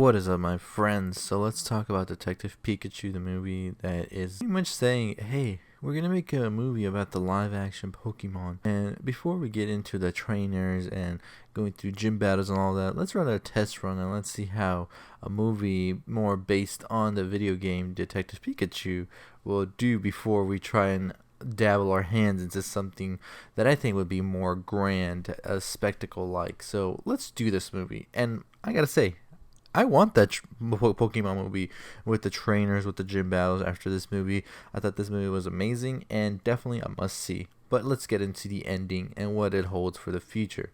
What is up, my friends? So let's talk about Detective Pikachu, the movie that is pretty much saying, hey, we're gonna make a movie about the live action Pokemon. And before we get into the trainers and going through gym battles and all that, let's run a test run and let's see how a movie more based on the video game Detective Pikachu will do before we try and dabble our hands into something that I think would be more grand, a spectacle like. So let's do this movie. And I gotta say, I want that Pokemon movie with the trainers, with the gym battles after this movie. I thought this movie was amazing and definitely a must see. But let's get into the ending and what it holds for the future.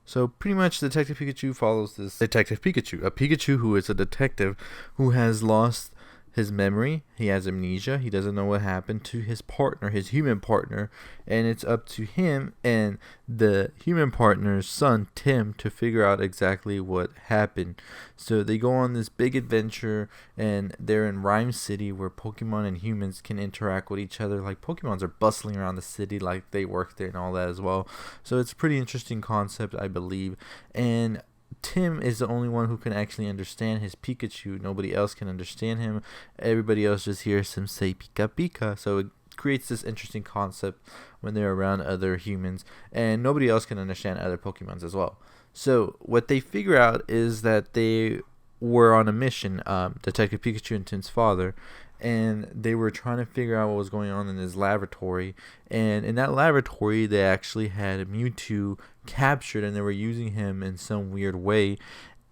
So pretty much Detective Pikachu follows this Detective Pikachu, a Pikachu who is a detective who has lost his memory. He has amnesia. He doesn't know what happened to his partner, his human partner, and it's up to him and the human partner's son, Tim, to figure out exactly what happened. So they go on this big adventure, and they're in Rhyme City where Pokemon and humans can interact with each other. Like, Pokemons are bustling around the city like they work there and all that as well. So it's a pretty interesting concept, I believe. And Tim is the only one who can actually understand his Pikachu. Nobody else can understand him. Everybody else just hears him say Pika Pika. So it creates this interesting concept when they're around other humans, and nobody else can understand other Pokemons as well. So what they figure out is that they were on a mission, Detective Pikachu and Tim's father, and they were trying to figure out what was going on in his laboratory. And in that laboratory, they actually had Mewtwo captured, and they were using him in some weird way.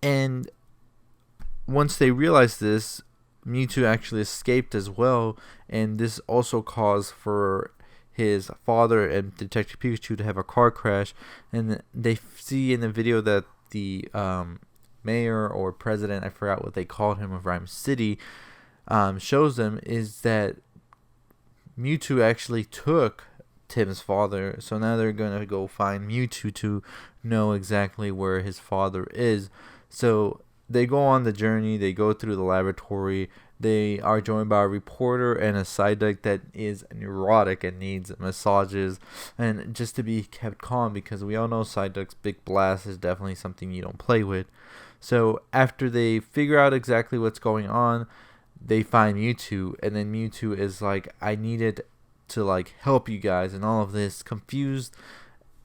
And once they realized this, Mewtwo actually escaped as well, and this also caused for his father and Detective Pikachu to have a car crash. And they see in the video that the mayor or president, I forgot what they called him, of Rhyme City, shows them is that Mewtwo actually took Tim's father. So now they're going to go find Mewtwo to know exactly where his father is. So they go on the journey. They go through the laboratory. They are joined by a reporter and a Psyduck that is neurotic and needs massages and just to be kept calm, because we all know Psyduck's big blast is definitely something you don't play with. So after they figure out exactly what's going on, they find Mewtwo, and then Mewtwo is like, I needed to like help you guys and all of this, confused,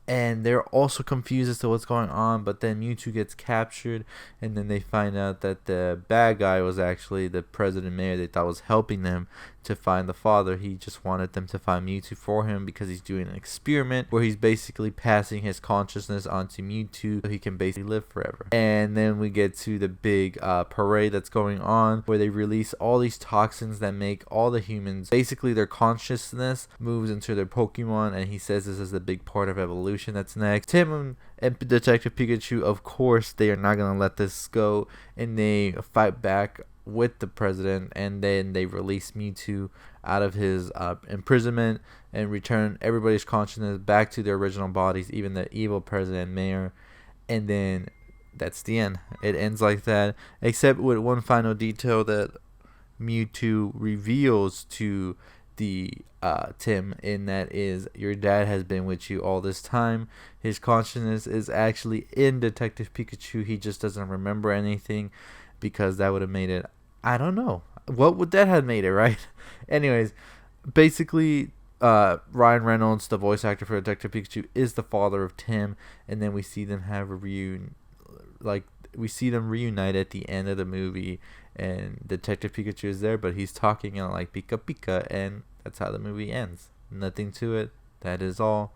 and they're also confused as to what's going on. But then Mewtwo gets captured, and then they find out that the bad guy was actually the president mayor they thought was helping them to find the father. He just wanted them to find Mewtwo for him because he's doing an experiment where he's basically passing his consciousness onto Mewtwo so he can basically live forever. And then we get to the big parade that's going on where they release all these toxins that make all the humans, basically their consciousness moves into their Pokemon, and he says this is the big part of evolution that's next. Tim and Detective Pikachu, of course, they are not going to let this go, and they fight back with the president, and then they release Mewtwo out of his imprisonment and return everybody's consciousness back to their original bodies, even the evil president mayor. And then that's the end. It ends like that, except with one final detail that Mewtwo reveals to the Tim, and that is, your dad has been with you all this time. His consciousness is actually in Detective Pikachu. He just doesn't remember anything, because that would have made it, I don't know, what would that have made it, right? Anyways, basically Ryan Reynolds, the voice actor for Detective Pikachu, is the father of Tim, and then we see them have a reunion, like we see them reunite at the end of the movie, and Detective Pikachu is there, but he's talking like Pika Pika, and that's how the movie ends. Nothing to it. That is all.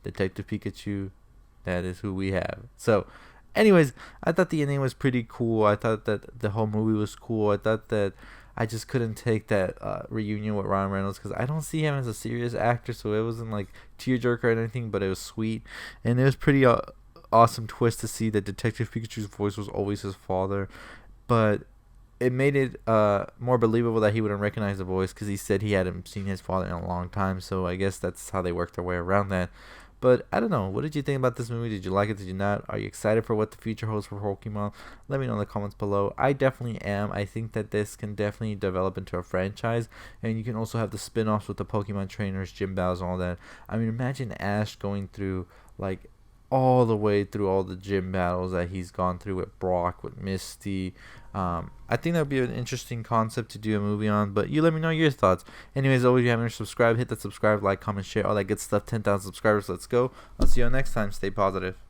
Detective Pikachu, that is who we have. So anyways, I thought the ending was pretty cool. I thought that the whole movie was cool. I thought that I just couldn't take that reunion with Ryan Reynolds, because I don't see him as a serious actor, so it wasn't like tearjerker or anything, but it was sweet. And it was pretty awesome twist to see that Detective Pikachu's voice was always his father, but it made it more believable that he wouldn't recognize the voice, because he said he hadn't seen his father in a long time. So I guess that's how they worked their way around that. But I don't know. What did you think about this movie? Did you like it? Did you not? Are you excited for what the future holds for Pokemon? Let me know in the comments below. I definitely am. I think that this can definitely develop into a franchise. And you can also have the spin-offs with the Pokemon trainers, gym battles, and all that. I mean, imagine Ash going through, like, all the way through all the gym battles that he's gone through with Brock, with Misty, I think that would be an interesting concept to do a movie on, but you let me know your thoughts. Anyways, always, if you haven't subscribed, hit that subscribe, like, comment, share, all that good stuff. 10,000 subscribers, let's go. I'll see you next time. Stay positive.